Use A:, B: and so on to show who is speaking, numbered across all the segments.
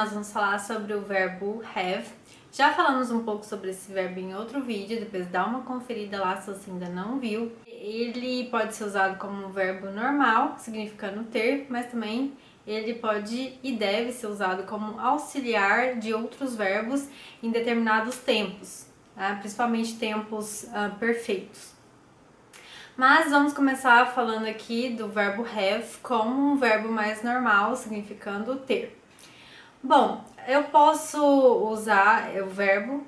A: nós vamos falar sobre o verbo have. Já falamos um pouco sobre esse verbo em outro vídeo, depois dá uma conferida lá se você ainda não viu. Ele pode ser usado como um verbo normal, significando ter, mas também ele pode e deve ser usado como auxiliar de outros verbos em determinados tempos, tá? Principalmente tempos perfeitos. Mas vamos começar falando aqui do verbo have como um verbo mais normal, significando ter. Bom, eu posso usar o verbo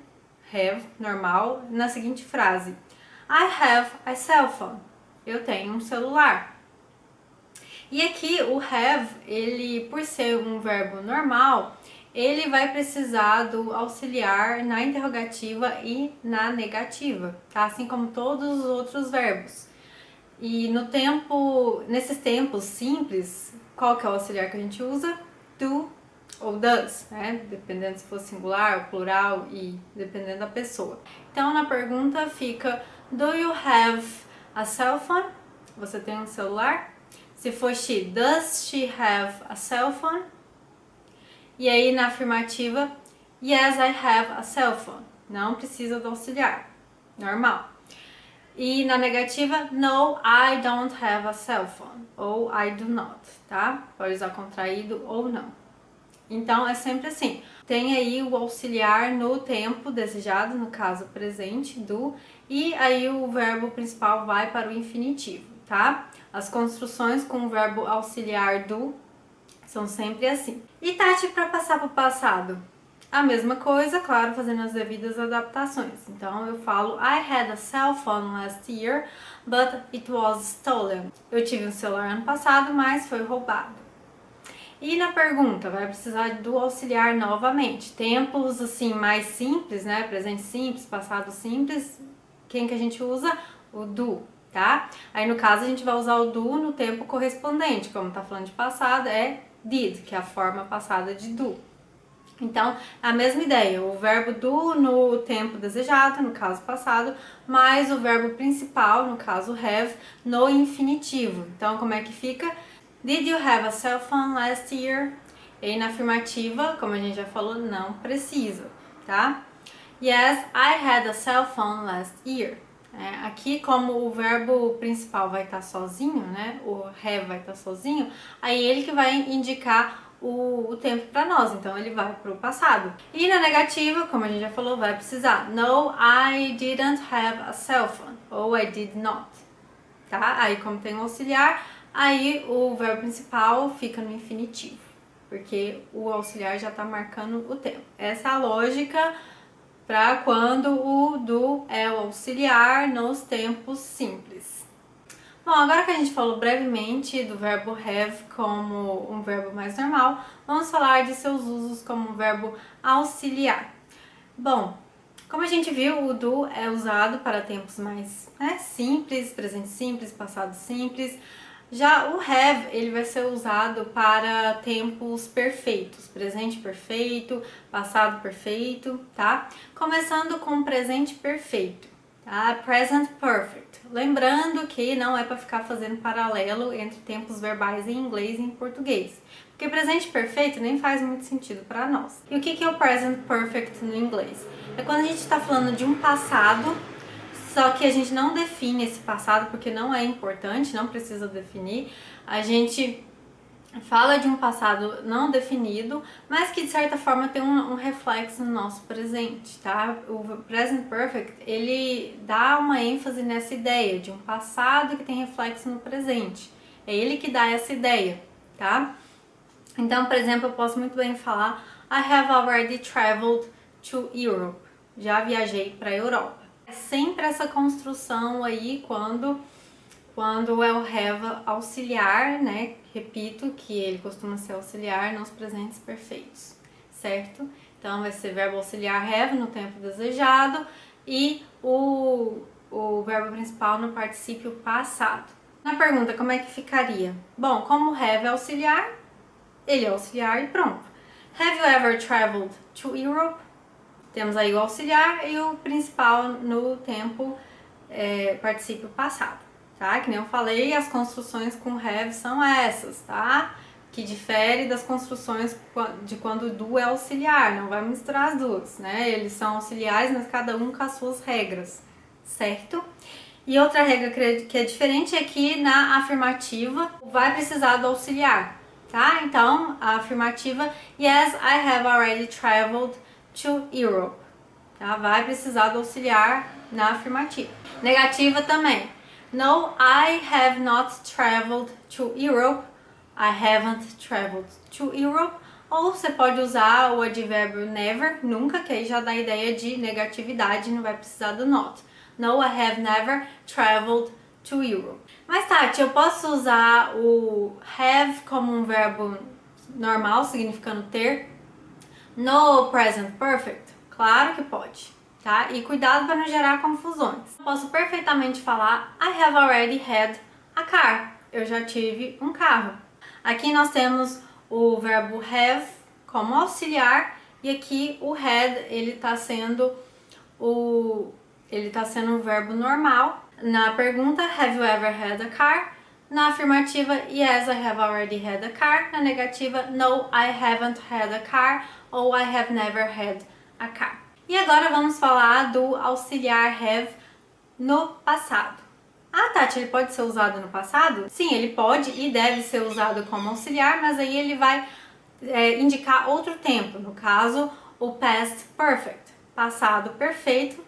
A: have normal na seguinte frase: I have a cell phone. Eu tenho um celular. E aqui o have, ele, por ser um verbo normal, ele vai precisar do auxiliar na interrogativa e na negativa, tá? Assim como todos os outros verbos. E nesses tempos simples, qual que é o auxiliar que a gente usa? Do ou does, né? Dependendo se for singular ou plural e dependendo da pessoa. Então na pergunta fica: do you have a cell phone? Você tem um celular? Se for she, does she have a cell phone? E aí na afirmativa, yes, I have a cell phone. Não precisa do auxiliar, normal. E na negativa, no, I don't have a cell phone, ou I do not, tá? Pode usar contraído ou não. Então é sempre assim, tem aí o auxiliar no tempo desejado, no caso presente, do, e aí o verbo principal vai para o infinitivo, tá? As construções com o verbo auxiliar do são sempre assim. E Tati, para passar para o passado? A mesma coisa, claro, fazendo as devidas adaptações. Então eu falo: I had a cell phone last year, but it was stolen. Eu tive um celular ano passado, mas foi roubado. E na pergunta, vai precisar do auxiliar novamente. Tempos assim mais simples, né? Presente simples, passado simples. Quem que a gente usa? O do, tá? Aí no caso a gente vai usar o do no tempo correspondente. Como tá falando de passado, é did, que é a forma passada de do. Então, a mesma ideia, o verbo do no tempo desejado, no caso passado, mais o verbo principal, no caso have, no infinitivo. Então, como é que fica? Did you have a cell phone last year? E na afirmativa, como a gente já falou, não precisa, tá? Yes, I had a cell phone last year. Aqui, como o verbo principal vai estar sozinho, né? O have vai estar sozinho, aí ele que vai indicar o tempo para nós, então ele vai para o passado. E na negativa, como a gente já falou, vai precisar no, I didn't have a cell phone, ou I did not, tá? Aí como tem um auxiliar, aí o verbo principal fica no infinitivo, porque o auxiliar já está marcando o tempo. Essa é a lógica para quando o do é o auxiliar nos tempos simples. Bom, agora que a gente falou brevemente do verbo have como um verbo mais normal, vamos falar de seus usos como um verbo auxiliar. Bom, como a gente viu, o do é usado para tempos mais simples, presente simples, passado simples. Já o have, ele vai ser usado para tempos perfeitos, presente perfeito, passado perfeito, tá? Começando com presente perfeito, tá? Present perfect. Lembrando que não é para ficar fazendo paralelo entre tempos verbais em inglês e em português, porque presente perfeito nem faz muito sentido para nós. E o que é o present perfect no inglês? É quando a gente está falando de um passado, só que a gente não define esse passado porque não é importante, não precisa definir. A gente fala de um passado não definido, mas que de certa forma tem um reflexo no nosso presente, tá? O present perfect, ele dá uma ênfase nessa ideia de um passado que tem reflexo no presente. É ele que dá essa ideia, tá? Então, por exemplo, eu posso muito bem falar: I have already traveled to Europe. Já viajei para a Europa. É sempre essa construção aí quando é o have auxiliar, né? Repito que ele costuma ser auxiliar nos presentes perfeitos, certo? Então vai ser verbo auxiliar have no tempo desejado e o verbo principal no particípio passado. Na pergunta, como é que ficaria? Bom, como have é auxiliar, ele é auxiliar e pronto. Have you ever traveled to Europe? Temos aí o auxiliar e o principal no tempo particípio passado, tá? Que nem eu falei, as construções com have são essas, tá? que difere das construções de quando o do é auxiliar, não vai misturar as duas, né? Eles são auxiliares, mas cada um com as suas regras, certo? E outra regra que é diferente é que na afirmativa vai precisar do auxiliar, tá? Então, a afirmativa, yes, I have already traveled to Europe, tá? Vai precisar do auxiliar na afirmativa. Negativa também. No, I have not traveled to Europe. I haven't traveled to Europe. Ou você pode usar o advérbio never, nunca, que aí já dá a ideia de negatividade, não vai precisar do not. No, I have never traveled to Europe. Mas Tati, eu posso usar o have como um verbo normal, significando ter, no present perfect? Claro que pode, tá? E cuidado para não gerar confusões. Eu posso perfeitamente falar I have already had a car. Eu já tive um carro. Aqui nós temos o verbo have como auxiliar e aqui o had, ele tá sendo um verbo normal. Na pergunta, have you ever had a car? Na afirmativa, yes, I have already had a car. Na negativa, no, I haven't had a car ou I have never had a car. E agora vamos falar do auxiliar have no passado. Ah, Tati, ele pode ser usado no passado? Sim, ele pode e deve ser usado como auxiliar, mas aí ele vai indicar outro tempo, no caso, o past perfect, passado perfeito,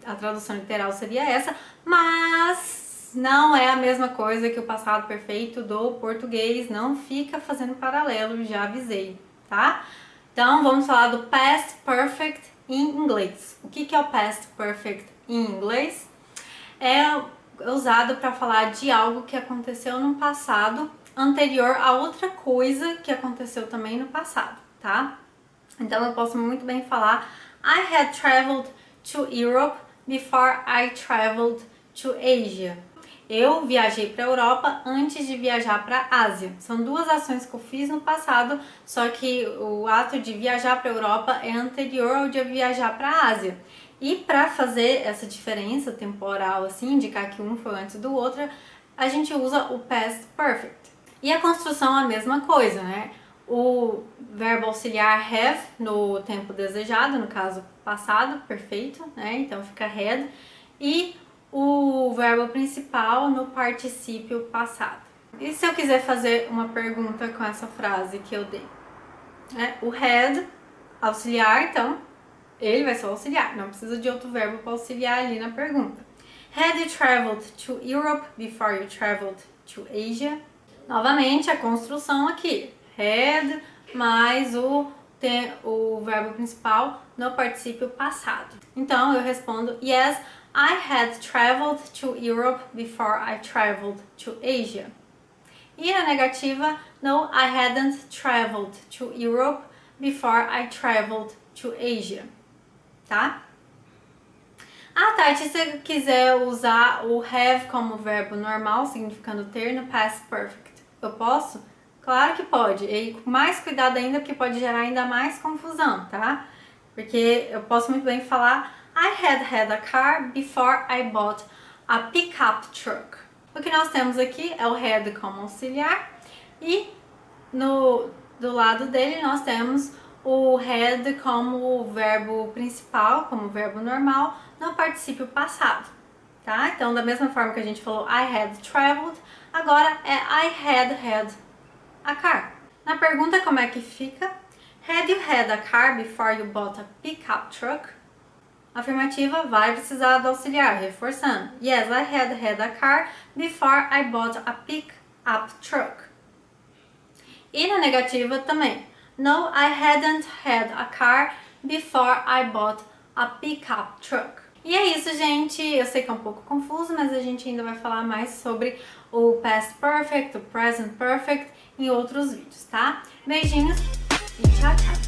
A: a tradução literal seria essa, mas não é a mesma coisa que o passado perfeito do português, não fica fazendo paralelo, já avisei, tá? Então, vamos falar do past perfect em inglês. O que é o past perfect em inglês? É usado para falar de algo que aconteceu no passado anterior a outra coisa que aconteceu também no passado, tá? Então eu posso muito bem falar I had traveled to Europe before I traveled to Asia. Eu viajei para a Europa antes de viajar para a Ásia. São duas ações que eu fiz no passado, só que o ato de viajar para a Europa é anterior ao de viajar para a Ásia. E para fazer essa diferença temporal, assim, indicar que um foi antes do outro, a gente usa o past perfect. E a construção é a mesma coisa, né? O verbo auxiliar have no tempo desejado, no caso passado, perfeito, né? Então fica had. E o verbo principal no particípio passado. E se eu quiser fazer uma pergunta com essa frase que eu dei? O had, auxiliar, então ele vai ser auxiliar, não precisa de outro verbo para auxiliar ali na pergunta. Had you traveled to Europe before you traveled to Asia? Novamente, a construção aqui. Had mais o verbo principal no particípio passado. Então, eu respondo, yes, I had traveled to Europe before I traveled to Asia. E na negativa, no, I hadn't traveled to Europe before I traveled to Asia. Tá? Ah, Tati, se você quiser usar o have como verbo normal, significando ter no past perfect, eu posso? Claro que pode, e com mais cuidado ainda, porque pode gerar ainda mais confusão, tá? Porque eu posso muito bem falar I had a car before I bought a pickup truck. O que nós temos aqui é o had como auxiliar e do lado dele nós temos o had como verbo principal, como verbo normal, no particípio passado, tá? Então, da mesma forma que a gente falou I had traveled, agora é I had a car. Na pergunta, como é que fica? Had you had a car before you bought a pickup truck? Afirmativa vai precisar do auxiliar, reforçando. Yes, I had a car before I bought a pickup truck. E na negativa também. No, I hadn't had a car before I bought a pickup truck. E é isso, gente. Eu sei que é um pouco confuso, mas a gente ainda vai falar mais sobre o past perfect, o present perfect em outros vídeos, tá? Beijinhos e tchau, tchau!